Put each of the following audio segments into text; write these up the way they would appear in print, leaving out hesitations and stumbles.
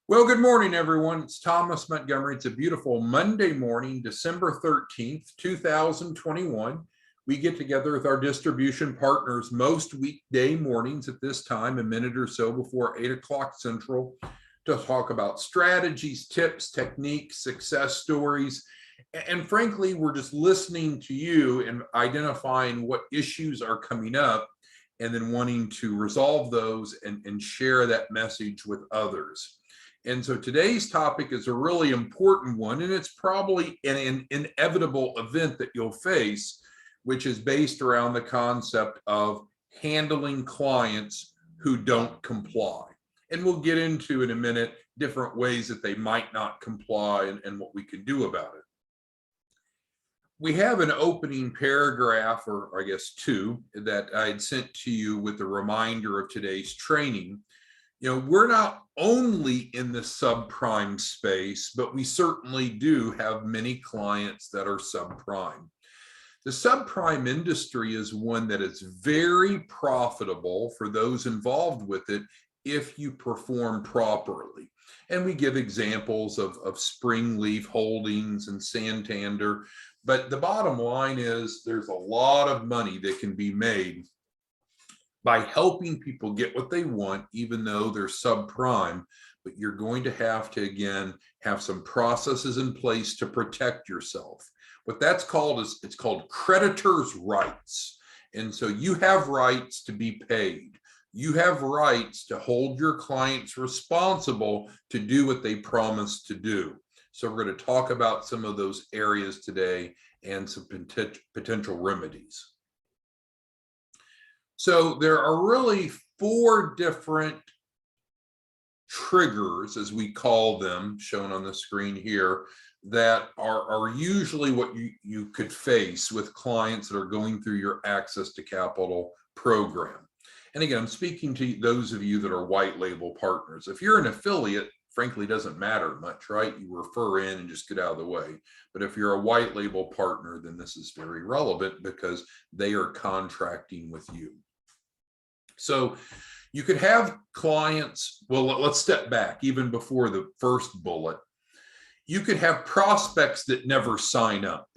Well, good morning, everyone. It's Thomas Montgomery. It's a beautiful Monday morning, December 13th, 2021. We get together with our distribution partners most weekday mornings at this time, a minute or so before 8 o'clock Central, to talk about strategies, tips, techniques, success stories. And frankly, we're just listening to you and identifying what issues are coming up and then wanting to resolve those and share that message with others. And so today's topic is a really important one, and it's probably an inevitable event that you'll face, which is based around the concept of handling clients who don't comply. And we'll get into in a minute different ways that they might not comply and what we can do about it. We have an opening paragraph, or I guess two, that I had sent to you with a reminder of today's training. You know, we're not only in the subprime space, but we certainly do have many clients that are subprime. The subprime industry is one that is very profitable for those involved with it if you perform properly. And we give examples of Springleaf Holdings and Santander, but the bottom line is there's a lot of money that can be made by helping people get what they want, even though they're subprime. But you're going to have to, again, have some processes in place to protect yourself. What that's called is, it's called creditors' rights. And so you have rights to be paid. You have rights to hold your clients responsible to do what they promised to do. So we're going to talk about some of those areas today and some potential remedies. So there are really four different triggers, as we call them, shown on the screen here, that are usually what you could face with clients that are going through your access to capital program. And again, I'm speaking to those of you that are white label partners. If you're an affiliate, frankly, doesn't matter much, right? You refer in and just get out of the way. But if you're a white label partner, then this is very relevant because they are contracting with you. So you could have clients, well, let's step back even before the first bullet. You could have prospects that never sign up.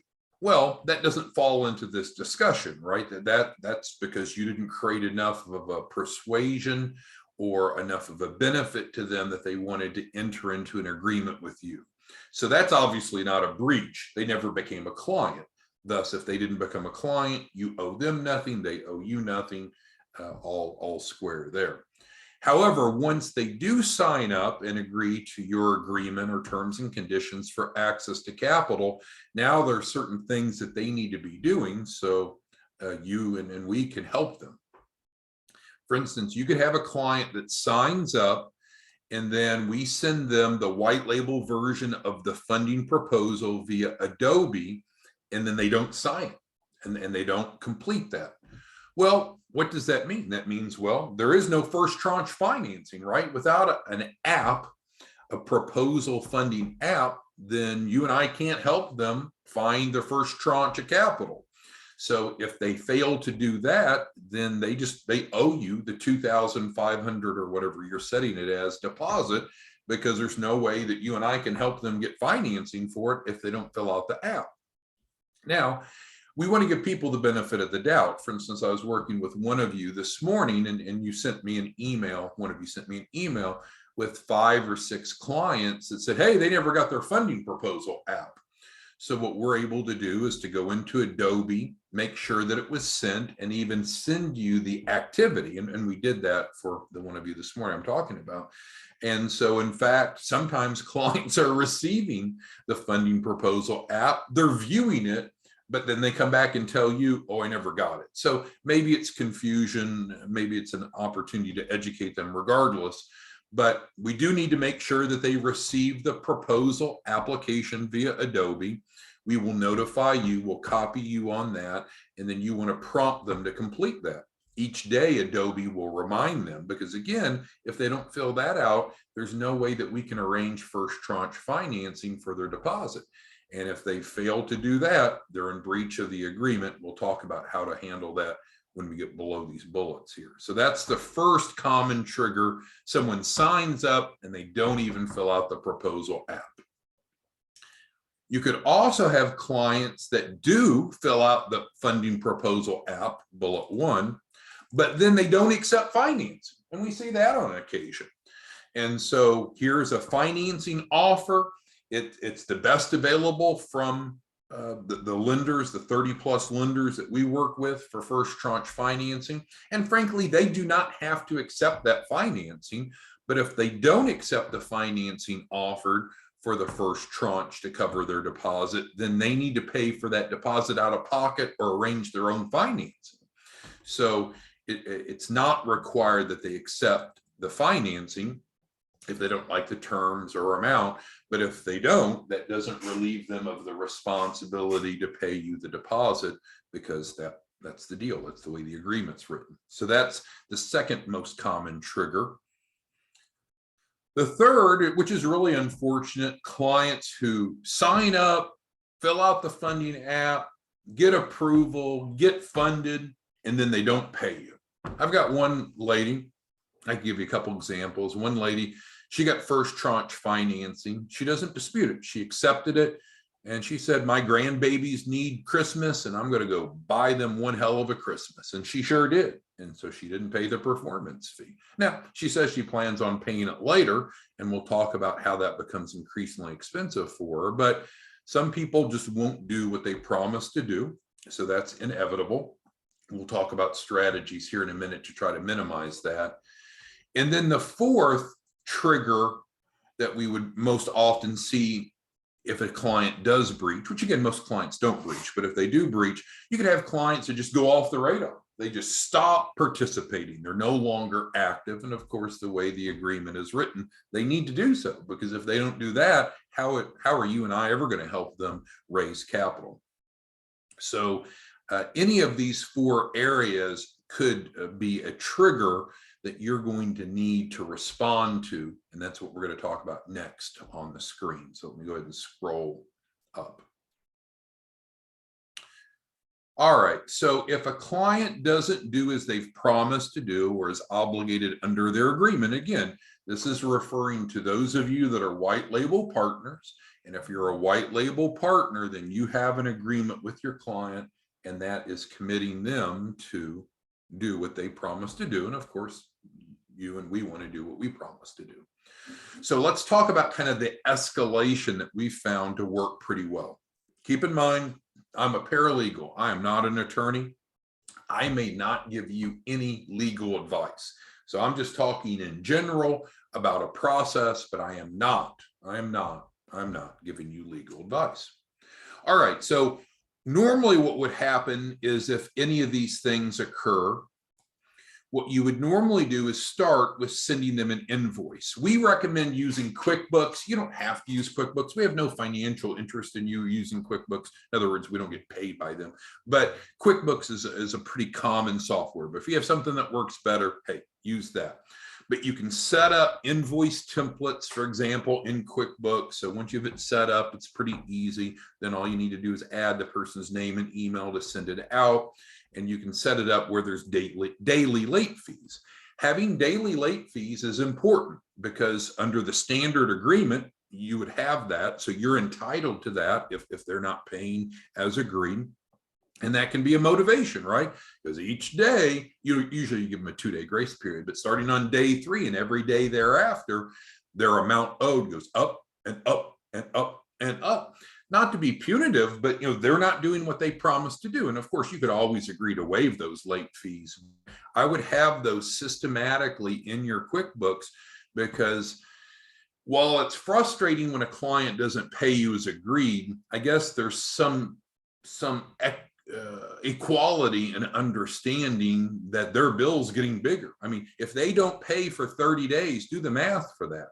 Well, that doesn't fall into this discussion, right? That's because you didn't create enough of a persuasion or enough of a benefit to them that they wanted to enter into an agreement with you. So that's obviously not a breach. They never became a client. Thus, if they didn't become a client, you owe them nothing, they owe you nothing. All square there. However, once they do sign up and agree to your agreement or terms and conditions for access to capital, now there are certain things that they need to be doing so you and we can help them. For instance, you could have a client that signs up and then we send them the white label version of the funding proposal via Adobe, and then they don't sign it and they don't complete that. Well, what does that mean? That means, well, there is no first tranche financing, right? Without an app, a proposal funding app, then you and I can't help them find their first tranche of capital. So if they fail to do that, then they owe you the $2,500 or whatever you're setting it as deposit, because there's no way that you and I can help them get financing for it if they don't fill out the app. Now, we want to give people the benefit of the doubt. For instance, I was working with one of you this morning and you sent me an email. One of you sent me an email with 5 or 6 clients that said, hey, they never got their funding proposal app. So what we're able to do is to go into Adobe, make sure that it was sent, and even send you the activity. And we did that for the one of you this morning I'm talking about. And so, in fact, sometimes clients are receiving the funding proposal app, they're viewing it, but then they come back and tell you, oh, I never got it. So maybe it's confusion, maybe it's an opportunity to educate them regardless, but we do need to make sure that they receive the proposal application via Adobe. We will notify you, we'll copy you on that, and then you want to prompt them to complete that. Each day, Adobe will remind them, because again, if they don't fill that out, there's no way that we can arrange first tranche financing for their deposit. And if they fail to do that, they're in breach of the agreement. We'll talk about how to handle that when we get below these bullets here. So that's the first common trigger. Someone signs up and they don't even fill out the proposal app. You could also have clients that do fill out the funding proposal app, bullet 1, but then they don't accept financing. And we see that on occasion. And so here's a financing offer. It's the best available from the lenders, the 30+ lenders that we work with for first tranche financing. And frankly, they do not have to accept that financing. But if they don't accept the financing offered for the first tranche to cover their deposit, then they need to pay for that deposit out of pocket or arrange their own financing. So it's not required that they accept the financing if they don't like the terms or amount, but if they don't, that doesn't relieve them of the responsibility to pay you the deposit, because that's the deal. That's the way the agreement's written. So that's the second most common trigger. The third, which is really unfortunate, clients who sign up, fill out the funding app, get approval, get funded, and then they don't pay you. I've got one lady, I can give you a couple examples. One lady, she got first tranche financing. She doesn't dispute it. She accepted it. And she said, my grandbabies need Christmas and I'm going to go buy them one hell of a Christmas. And she sure did. And so she didn't pay the performance fee. Now, she says she plans on paying it later, and we'll talk about how that becomes increasingly expensive for her. But some people just won't do what they promised to do. So that's inevitable. We'll talk about strategies here in a minute to try to minimize that. And then the fourth trigger that we would most often see if a client does breach, which again, most clients don't breach, but if they do breach, you could have clients that just go off the radar. They just stop participating. They're no longer active. And of course, the way the agreement is written, they need to do so, because if they don't do that, how are you and I ever going to help them raise capital? So any of these four areas could be a trigger that you're going to need to respond to. And that's what we're going to talk about next on the screen. So let me go ahead and scroll up. All right, so if a client doesn't do as they've promised to do or is obligated under their agreement, again, this is referring to those of you that are white label partners. And if you're a white label partner, then you have an agreement with your client, and that is committing them to do what they promised to do. And of course, you and we want to do what we promised to do. So let's talk about kind of the escalation that we found to work pretty well. Keep in mind, I'm a paralegal. I am not an attorney. I may not give you any legal advice. So I'm just talking in general about a process, but I am not giving you legal advice. All right, so normally what would happen is if any of these things occur, what you would normally do is start with sending them an invoice. We recommend using QuickBooks. You don't have to use QuickBooks. We have no financial interest in you using QuickBooks. In other words, we don't get paid by them. But QuickBooks is a pretty common software. But if you have something that works better, hey, use that. But you can set up invoice templates, for example, in QuickBooks. So once you have it set up, it's pretty easy. Then all you need to do is add the person's name and email to send it out. And you can set it up where there's daily late fees. Having daily late fees is important because under the standard agreement, you would have that. So you're entitled to that if they're not paying as agreed. And that can be a motivation, right? Because each day, usually you give them a 2-day grace period, but starting on day 3 and every day thereafter, their amount owed goes up and up and up and up. Not to be punitive, but they're not doing what they promised to do. And of course, you could always agree to waive those late fees. I would have those systematically in your QuickBooks, because while it's frustrating when a client doesn't pay you as agreed, I guess there's some equality and understanding that their bill's getting bigger. I mean, if they don't pay for 30 days, do the math for that.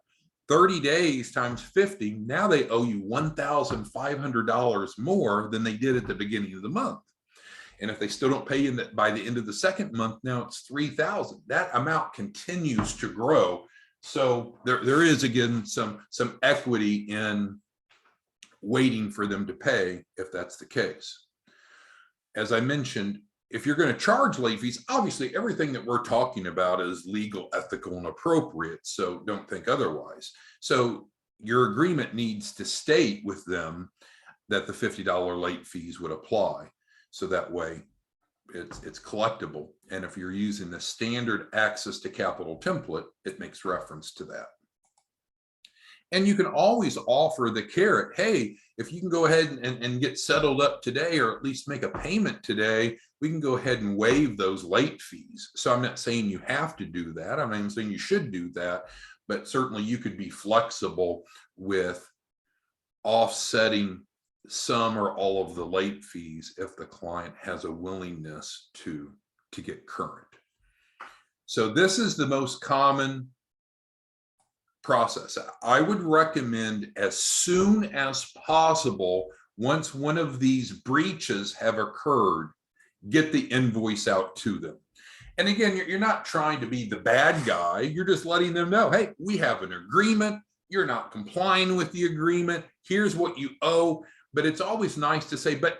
30 days times 50, now they owe you $1,500 more than they did at the beginning of the month. And if they still don't pay you by the end of the second month, now it's $3,000. That amount continues to grow. So there is, again, some equity in waiting for them to pay if that's the case. As I mentioned, if you're going to charge late fees, obviously everything that we're talking about is legal, ethical, and appropriate. So don't think otherwise. So your agreement needs to state with them that the $50 late fees would apply. So that way it's collectible. And if you're using the standard access to capital template, it makes reference to that. And you can always offer the carrot, hey, if you can go ahead and get settled up today, or at least make a payment today, we can go ahead and waive those late fees. So I'm not saying you have to do that. I'm not even saying you should do that, but certainly you could be flexible with offsetting some or all of the late fees if the client has a willingness to get current. So this is the most common process. I would recommend as soon as possible, once one of these breaches have occurred, get the invoice out to them. And again, you're not trying to be the bad guy. You're just letting them know, hey, we have an agreement. You're not complying with the agreement. Here's what you owe. But it's always nice to say, but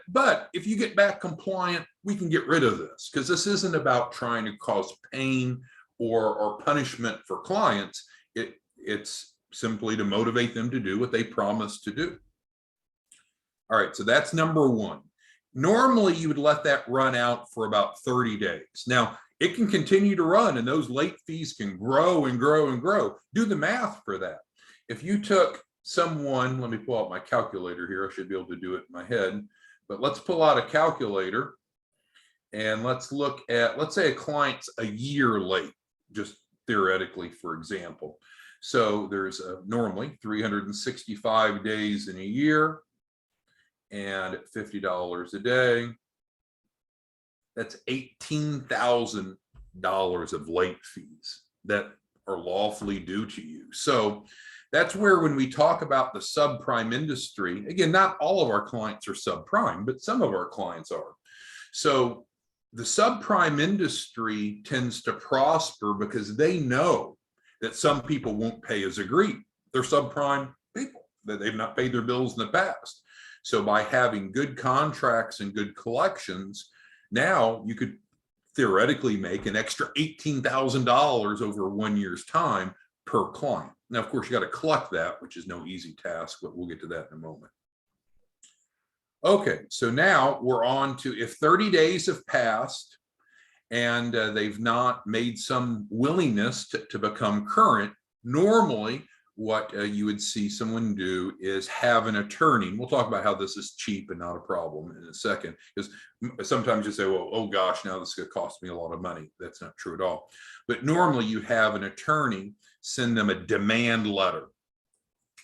if you get back compliant, we can get rid of this, because this isn't about trying to cause pain or punishment for clients. It's simply to motivate them to do what they promised to do. All right, so that's number one. Normally, you would let that run out for about 30 days. Now, it can continue to run, and those late fees can grow and grow and grow. Do the math for that. If you took someone, let me pull out my calculator here. I should be able to do it in my head, but let's pull out a calculator and let's look at, let's say a client's a year late, just theoretically, for example. So there's normally 365 days in a year, and at $50 a day, that's $18,000 of late fees that are lawfully due to you. So that's where, when we talk about the subprime industry, again, not all of our clients are subprime, but some of our clients are. So the subprime industry tends to prosper because they know that some people won't pay as agreed. They're subprime people, that they've not paid their bills in the past. So by having good contracts and good collections, now you could theoretically make an extra $18,000 over 1 year's time per client. Now, of course, you got to collect that, which is no easy task, but we'll get to that in a moment. Okay, so now we're on to, if 30 days have passed and they've not made some willingness to become current, normally what you would see someone do is have an attorney. We'll talk about how this is cheap and not a problem in a second, because sometimes you say, well, oh gosh, now this is going to cost me a lot of money. That's not true at all. But normally you have an attorney send them a demand letter.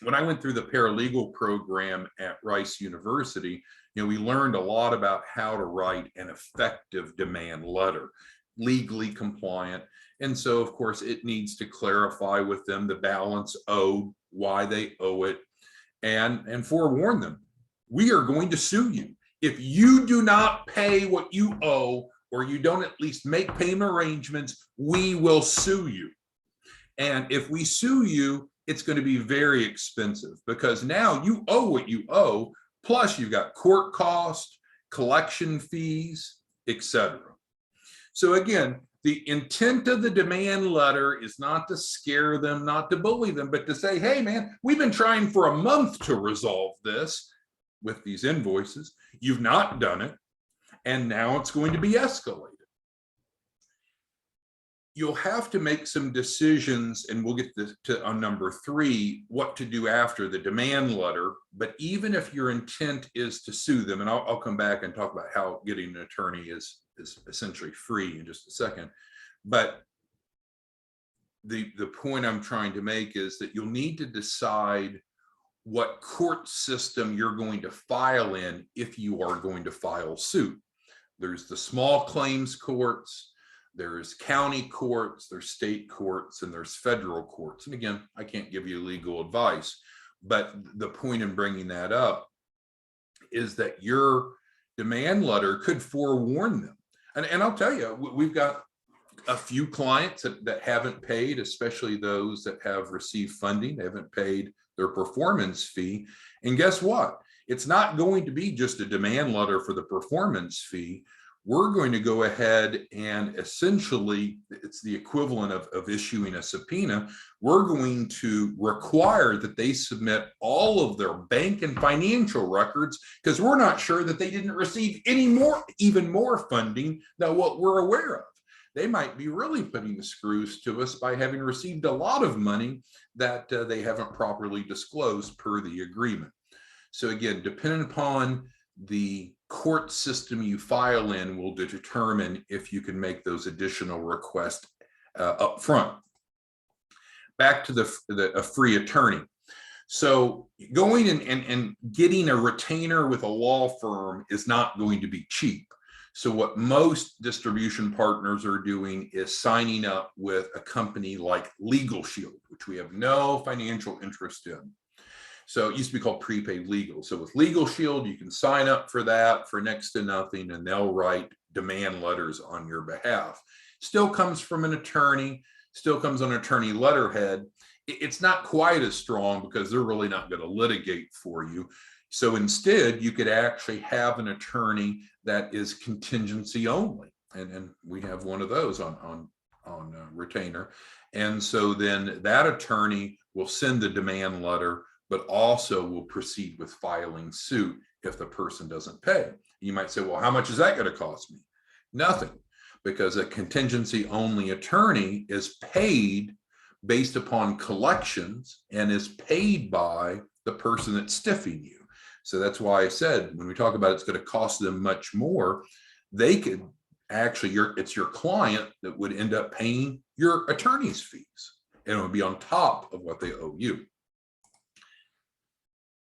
When I went through the paralegal program at Rice University, we learned a lot about how to write an effective demand letter, legally compliant. And so, of course, it needs to clarify with them the balance owed, why they owe it, and forewarn them, we are going to sue you. If you do not pay what you owe, or you don't at least make payment arrangements, we will sue you. And if we sue you, it's going to be very expensive, because now you owe what you owe, plus you've got court costs, collection fees, etc. So again, the intent of the demand letter is not to scare them, not to bully them, but to say, hey man, we've been trying for a month to resolve this with these invoices. You've not done it, and now it's going to be escalated. You'll have to make some decisions, and we'll get to on number 3, what to do after the demand letter. But even if your intent is to sue them, and I'll come back and talk about how getting an attorney is essentially free in just a second. But the point I'm trying to make is that you'll need to decide what court system you're going to file in if you are going to file suit. There's the small claims courts, there's county courts, there's state courts, and there's federal courts. And again, I can't give you legal advice, but the point in bringing that up is that your demand letter could forewarn them. And I'll tell you, we've got a few clients that haven't paid, especially those that have received funding. They haven't paid their performance fee. And guess what? It's not going to be just a demand letter for the performance fee. we're going to go ahead and essentially, it's the equivalent of issuing a subpoena. We're going to require that they submit all of their bank and financial records, because we're not sure that they didn't receive even more funding than what we're aware of. They might be really putting the screws to us by having received a lot of money that they haven't properly disclosed per the agreement. So again, depending upon the court system you file in will determine if you can make those additional requests up front. Back to a free attorney. So going and getting a retainer with a law firm is not going to be cheap. So what most distribution partners are doing is signing up with a company like Legal Shield, which we have no financial interest in. So it used to be called prepaid legal. So with Legal Shield, you can sign up for that for next to nothing, and they'll write demand letters on your behalf. Still comes from an attorney, still comes on attorney letterhead. It's not quite as strong because they're really not going to litigate for you. So instead, you could actually have an attorney that is contingency only. And we have one of those on retainer. And so then that attorney will send the demand letter, but also will proceed with filing suit if the person doesn't pay. You might say, well, how much is that going to cost me? Nothing, because a contingency only attorney is paid based upon collections and is paid by the person that's stiffing you. So that's why I said, when we talk about it's going to cost them much more, they could actually, it's your client that would end up paying your attorney's fees, and it would be on top of what they owe you.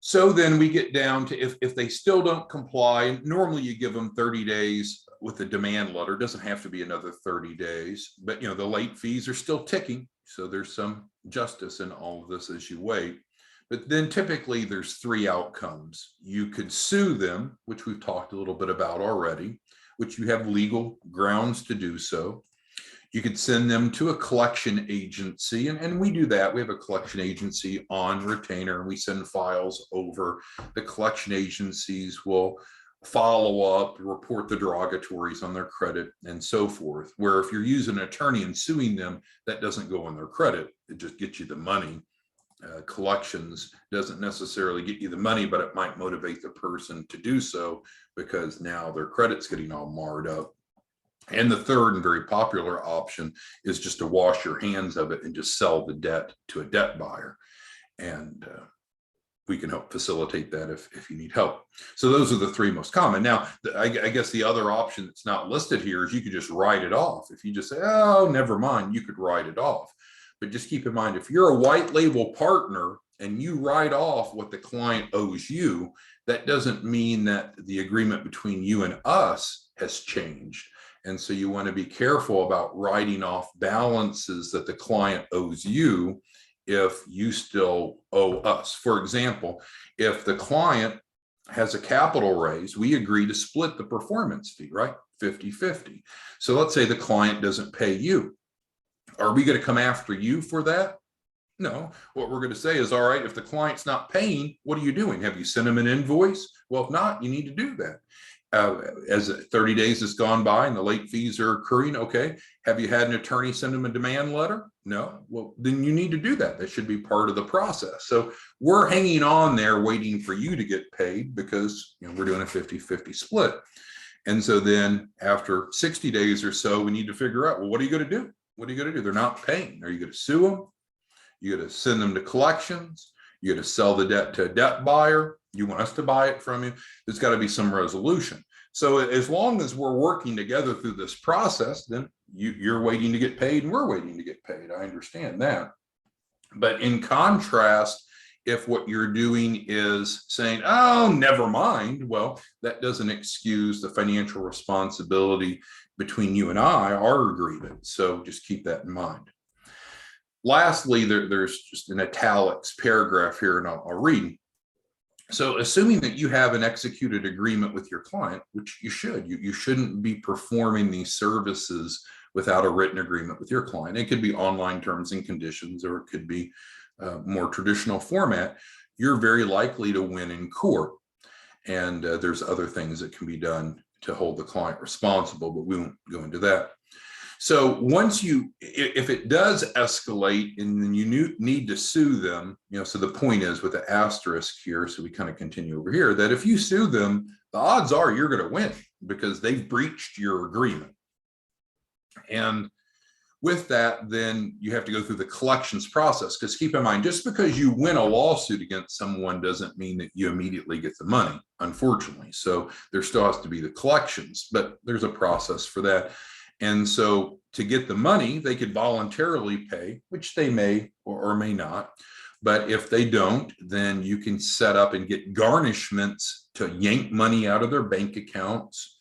So then we get down to if they still don't comply, normally you give them 30 days with the demand letter. It doesn't have to be another 30 days, but the late fees are still ticking. So there's some justice in all of this as you wait. But then typically there's three outcomes. You could sue them, which we've talked a little bit about already, which you have legal grounds to do so. You could send them to a collection agency, and we do that. We have a collection agency on retainer, and we send files over. The collection agencies will follow up, report the derogatories on their credit, and so forth. Where if you're using an attorney and suing them, that doesn't go on their credit. It just gets you the money. Collections doesn't necessarily get you the money, but it might motivate the person to do so because now their credit's getting all marred up. And the third and very popular option is just to wash your hands of it and just sell the debt to a debt buyer. And we can help facilitate that if you need help. So those are the three most common. Now, I guess the other option that's not listed here is you could just write it off. If you just say, oh, never mind, you could write it off. But just keep in mind, if you're a white label partner and you write off what the client owes you, that doesn't mean that the agreement between you and us has changed. And so you want to be careful about writing off balances that the client owes you if you still owe us. For example, if the client has a capital raise, we agree to split the performance fee, right? 50-50. So let's say the client doesn't pay you. Are we going to come after you for that? No. What we're going to say is, all right, if the client's not paying, what are you doing? Have you sent them an invoice? Well, if not, you need to do that. As 30 days has gone by and the late fees are accruing, okay. Have you had an attorney send them a demand letter? No. Well, then you need to do that. That should be part of the process. So we're hanging on there waiting for you to get paid because we're doing a 50-50 split. And so then after 60 days or so, we need to figure out, well, what are you going to do? What are you going to do? They're not paying. Are you going to sue them? You got to send them to collections. You got to sell the debt to a debt buyer. You want us to buy it from you. There's got to be some resolution. So as long as we're working together through this process, then you're waiting to get paid and we're waiting to get paid. I understand that. But in contrast, if what you're doing is saying, oh, never mind, well, that doesn't excuse the financial responsibility between you and our agreement. So just keep that in mind. Lastly, there's just an italics paragraph here, and I'll read. So assuming that you have an executed agreement with your client, which you should, you shouldn't be performing these services without a written agreement with your client. It could be online terms and conditions, or it could be more traditional format. You're very likely to win in court. And there's other things that can be done to hold the client responsible, but we won't go into that. So once if it does escalate and then you need to sue them, so the point is with the asterisk here, so we kind of continue over here, that if you sue them, the odds are you're going to win because they've breached your agreement. And with that, then you have to go through the collections process, because keep in mind, just because you win a lawsuit against someone doesn't mean that you immediately get the money, unfortunately. So there still has to be the collections, but there's a process for that. And so to get the money, they could voluntarily pay, which they may or may not. But if they don't, then you can set up and get garnishments to yank money out of their bank accounts,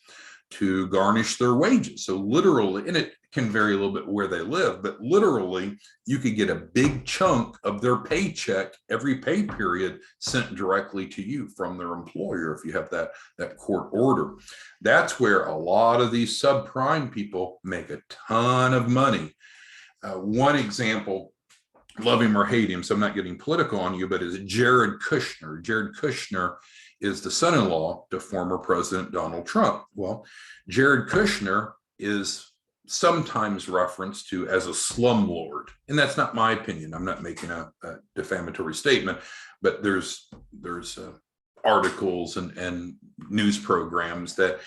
to garnish their wages. So literally, and it can vary a little bit where they live, but literally you could get a big chunk of their paycheck every pay period sent directly to you from their employer if you have that court order. That's where a lot of these subprime people make a ton of money. One example, love him or hate him, so I'm not getting political on you, but is Jared Kushner. Jared Kushner is the son-in-law to former President Donald Trump. Well, Jared Kushner is sometimes referenced to as a slumlord, and that's not my opinion. I'm not making a defamatory statement, but there's articles and news programs that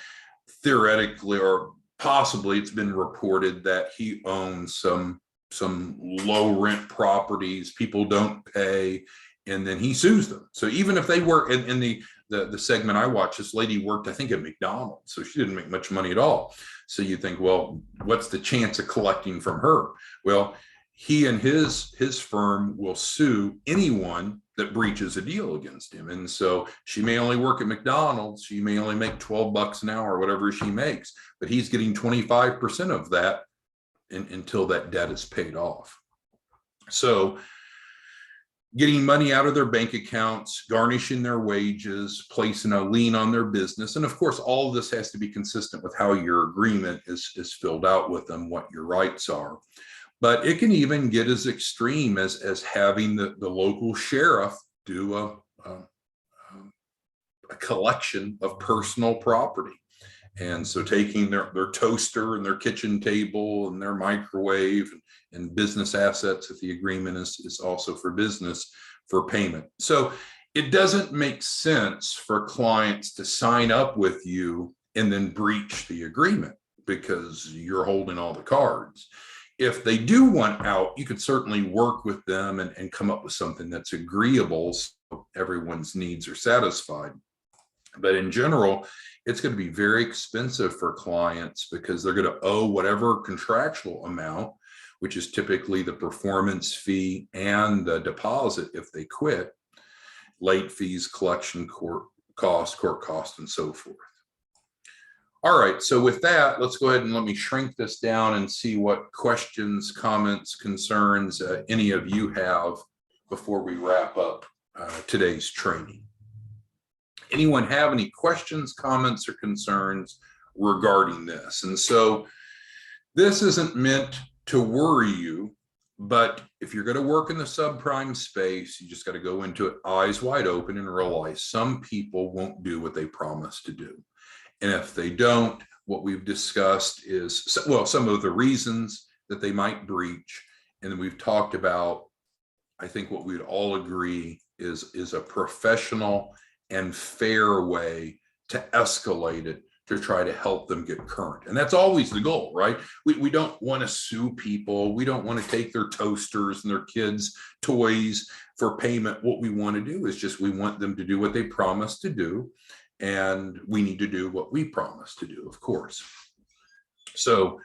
theoretically or possibly it's been reported that he owns some low rent properties, people don't pay, and then he sues them. So even if they work in the segment I watched, this lady worked, I think, at McDonald's, so she didn't make much money at all. So you think, well, what's the chance of collecting from her? Well, he and his firm will sue anyone that breaches a deal against him. And so she may only work at McDonald's, she may only make $12 an hour, whatever she makes, but he's getting 25% of that until that debt is paid off. So getting money out of their bank accounts, garnishing their wages, placing a lien on their business. And of course, all of this has to be consistent with how your agreement is filled out with them, what your rights are. But it can even get as extreme as having the local sheriff do a collection of personal property. And so taking their toaster and their kitchen table and their microwave and business assets, if the agreement is also for business, for payment. So it doesn't make sense for clients to sign up with you and then breach the agreement because you're holding all the cards. If they do want out, you could certainly work with them and come up with something that's agreeable so everyone's needs are satisfied. But in general, it's going to be very expensive for clients because they're going to owe whatever contractual amount, which is typically the performance fee and the deposit if they quit, late fees, collection, court costs, and so forth. All right, so with that, let's go ahead and let me shrink this down and see what questions, comments, concerns any of you have before we wrap up today's training. Anyone have any questions, comments, or concerns regarding this? And so this isn't meant to worry you, but if you're going to work in the subprime space, you just got to go into it eyes wide open and realize some people won't do what they promise to do. And if they don't, what we've discussed is, well, some of the reasons that they might breach. And then we've talked about, I think what we'd all agree is a professional and fair way to escalate it to try to help them get current. And that's always the goal, right? We don't want to sue people. We don't want to take their toasters and their kids' toys for payment. What we want to do is just, we want them to do what they promised to do. And we need to do what we promised to do, of course. So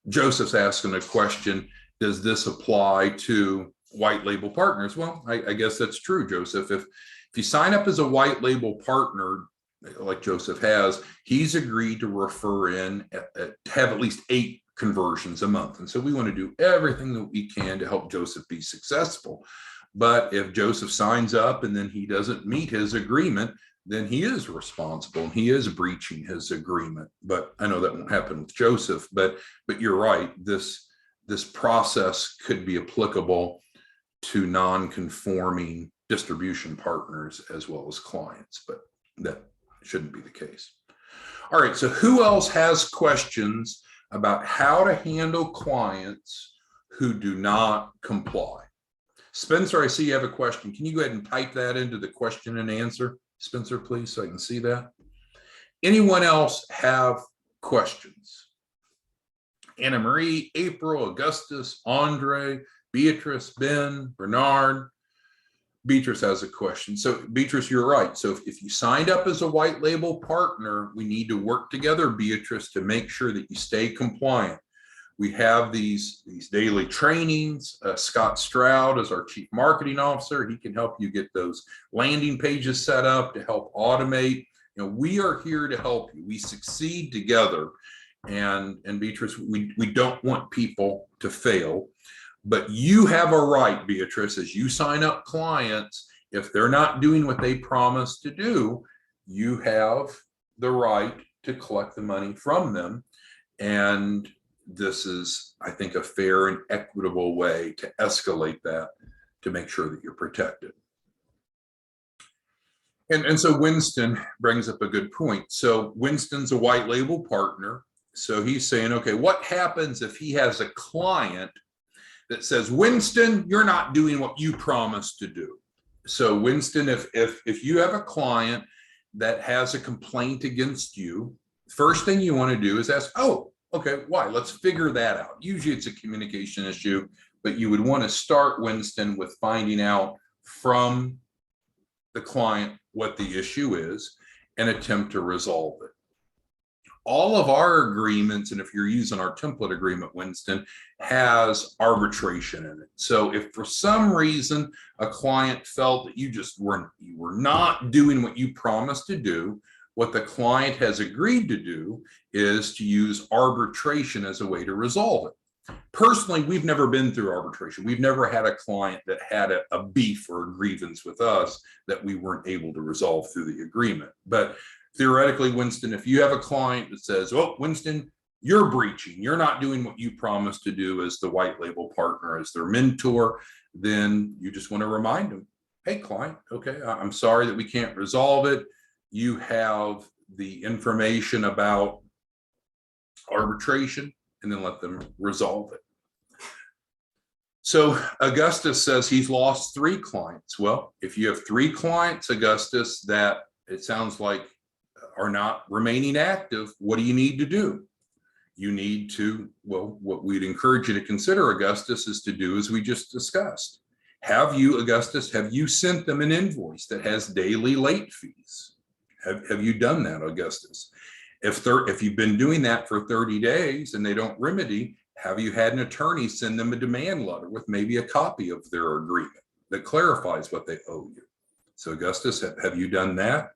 Joseph's asking a question, does this apply to white label partners? Well, I guess that's true, Joseph. If you sign up as a white label partner, like Joseph has, he's agreed to refer in, to have at least 8 conversions a month. And so we want to do everything that we can to help Joseph be successful. But if Joseph signs up and then he doesn't meet his agreement, then he is responsible and he is breaching his agreement. But I know that won't happen with Joseph, but you're right. This process could be applicable to non-conforming distribution partners as well as clients, but that shouldn't be the case. All right, so who else has questions about how to handle clients who do not comply? Spencer, I see you have a question. Can you go ahead and type that into the question and answer, Spencer, please, so I can see that? Anyone else have questions? Anna Marie, April, Augustus, Andre, Beatrice, Ben, Bernard. Beatrice has a question. So Beatrice, you're right. So if you signed up as a white label partner, we need to work together, Beatrice, to make sure that you stay compliant. We have these daily trainings. Scott Stroud is our chief marketing officer. He can help you get those landing pages set up to help automate. You know, we are here to help you. We succeed together. And Beatrice, we don't want people to fail. But you have a right, Beatrice, as you sign up clients, if they're not doing what they promised to do, you have the right to collect the money from them. And this is, I think, a fair and equitable way to escalate that to make sure that you're protected. And so Winston brings up a good point. So Winston's a white label partner. So he's saying, okay, what happens if he has a client that says, Winston, you're not doing what you promised to do? So Winston, if you have a client that has a complaint against you, first thing you want to do is ask, oh, okay, why? Let's figure that out. Usually it's a communication issue, but you would want to start, Winston, with finding out from the client what the issue is and attempt to resolve it. All of our agreements, and if you're using our template agreement, Winston, has arbitration in it. So if for some reason a client felt that you were not doing what you promised to do, what the client has agreed to do is to use arbitration as a way to resolve it. Personally, we've never been through arbitration. We've never had a client that had a beef or a grievance with us that we weren't able to resolve through the agreement. But theoretically, Winston, if you have a client that says, oh, Winston, you're breaching, you're not doing what you promised to do as the white label partner, as their mentor, then you just want to remind them, hey, client, okay, I'm sorry that we can't resolve it. You have the information about arbitration, and then let them resolve it. So Augustus says he's lost 3 clients. Well, if you have 3 clients, Augustus, that it sounds like are not remaining active, what do you need to do? You need to, well, what we'd encourage you to consider, Augustus, is to do as we just discussed. Have you, Augustus, have you sent them an invoice that has daily late fees? Have you done that, Augustus? If you've been doing that for 30 days and they don't remedy, have you had an attorney send them a demand letter with maybe a copy of their agreement that clarifies what they owe you? So Augustus, have you done that?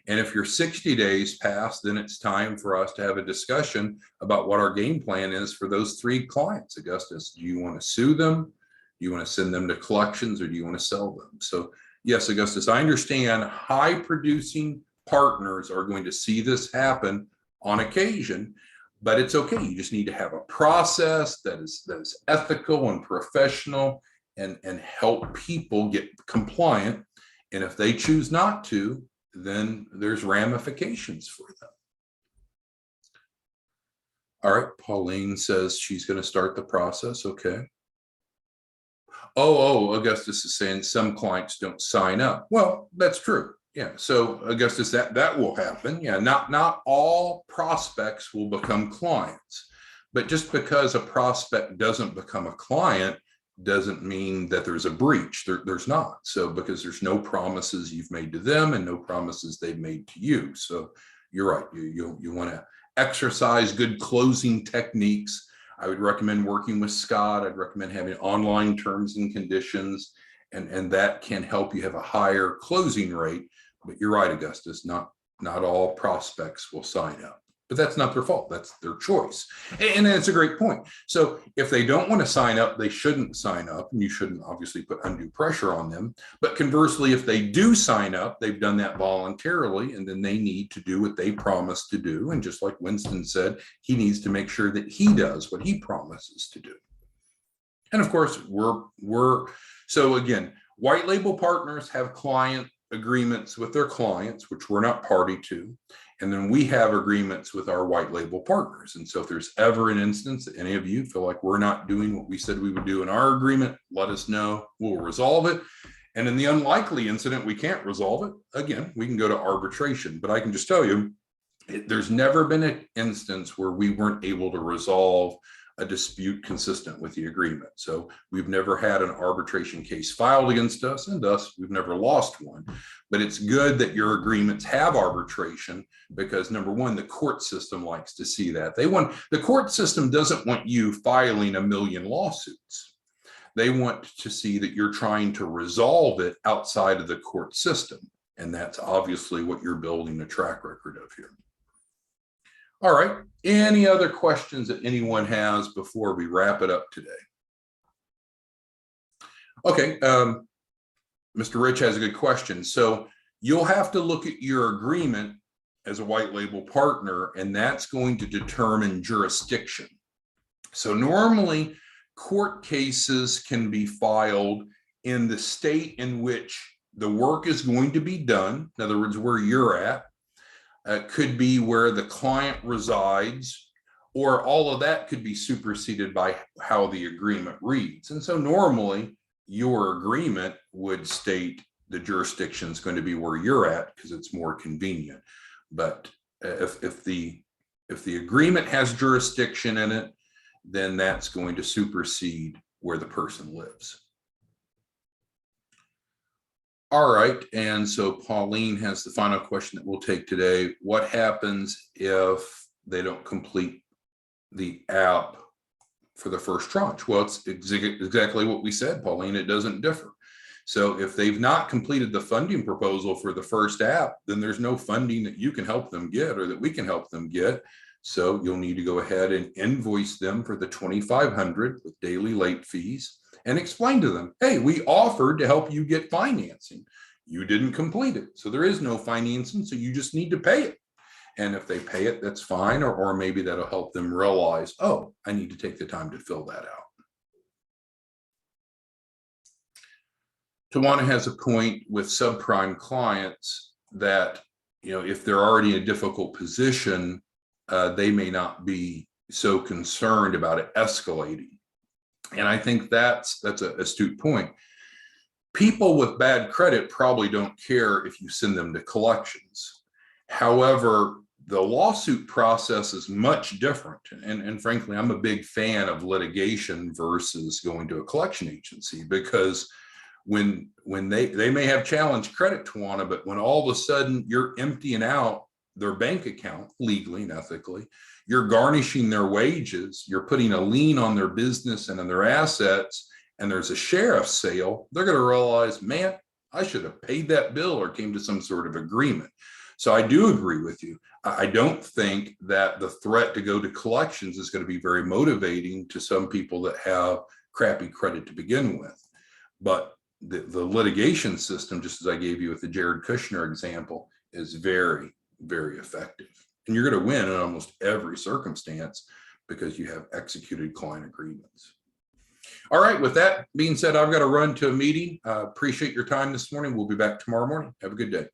And if you're 60 days past, then it's time for us to have a discussion about what our game plan is for those 3 clients, Augustus. Do you want to sue them? Do you want to send them to collections, or do you want to sell them? So yes, Augustus, I understand high producing partners are going to see this happen on occasion, but it's okay. You just need to have a process that is ethical and professional and help people get compliant. And if they choose not to, then there's ramifications for them. All right, Pauline says she's going to start the process. Okay. Oh, Augustus is saying some clients don't sign up. Well, that's true. Yeah. So Augustus, that will happen. Yeah. Not all prospects will become clients, but just because a prospect doesn't become a client doesn't mean that there's a breach. There's not. So because there's no promises you've made to them and no promises they've made to you. So you're right. You want to exercise good closing techniques. I would recommend working with Scott. I'd recommend having online terms and conditions, and that can help you have a higher closing rate. But you're right, Augustus, not all prospects will sign up. But that's not their fault. That's their choice. And that's a great point. So if they don't want to sign up, they shouldn't sign up, and you shouldn't obviously put undue pressure on them. But conversely, if they do sign up, they've done that voluntarily, and then they need to do what they promised to do. And just like Winston said, he needs to make sure that he does what he promises to do. And of course, so again, white label partners have client agreements with their clients, which we're not party to. And then we have agreements with our white label partners. And so if there's ever an instance that any of you feel like we're not doing what we said we would do in our agreement, let us know. We'll resolve it. And in the unlikely incident we can't resolve it, again, we can go to arbitration. But I can just tell you, there's never been an instance where we weren't able to resolve a dispute consistent with the agreement. So we've never had an arbitration case filed against us, and thus we've never lost one. But it's good that your agreements have arbitration because, number one, the court system likes to see that. The court system doesn't want you filing a million lawsuits. They want to see that you're trying to resolve it outside of the court system. And that's obviously what you're building a track record of here. All right, any other questions that anyone has before we wrap it up today? Okay, Mr. Rich has a good question. So you'll have to look at your agreement as a white label partner, and that's going to determine jurisdiction. So normally court cases can be filed in the state in which the work is going to be done. In other words, where you're at. Could be where the client resides, or all of that could be superseded by how the agreement reads. And so normally your agreement would state the jurisdiction is going to be where you're at because it's more convenient. But if the agreement has jurisdiction in it, then that's going to supersede where the person lives. All right, and so Pauline has the final question that we'll take today. What happens if they don't complete the app for the first tranche? Well, it's exactly what we said, Pauline. It doesn't differ. So if they've not completed the funding proposal for the first app, then there's no funding that you can help them get or that we can help them get. So you'll need to go ahead and invoice them for the $2,500 with daily late fees. And explain to them, hey, we offered to help you get financing. You didn't complete it. So there is no financing. So you just need to pay it. And if they pay it, that's fine. Or maybe that'll help them realize, oh, I need to take the time to fill that out. Tawana has a point with subprime clients that, if they're already in a difficult position, they may not be so concerned about it escalating. And I think that's an astute point. People with bad credit probably don't care if you send them to collections. However, the lawsuit process is much different. And frankly, I'm a big fan of litigation versus going to a collection agency, because when they may have challenged credit, Tawana, but when all of a sudden you're emptying out their bank account legally and ethically, you're garnishing their wages, you're putting a lien on their business and on their assets, and there's a sheriff sale, they're going to realize, man, I should have paid that bill or came to some sort of agreement. So I do agree with you. I don't think that the threat to go to collections is going to be very motivating to some people that have crappy credit to begin with. But the litigation system, just as I gave you with the Jared Kushner example, is very, very effective. And you're going to win in almost every circumstance because you have executed client agreements. All right, with that being said, I've got to run to a meeting. Appreciate your time this morning. We'll be back tomorrow morning. Have a good day.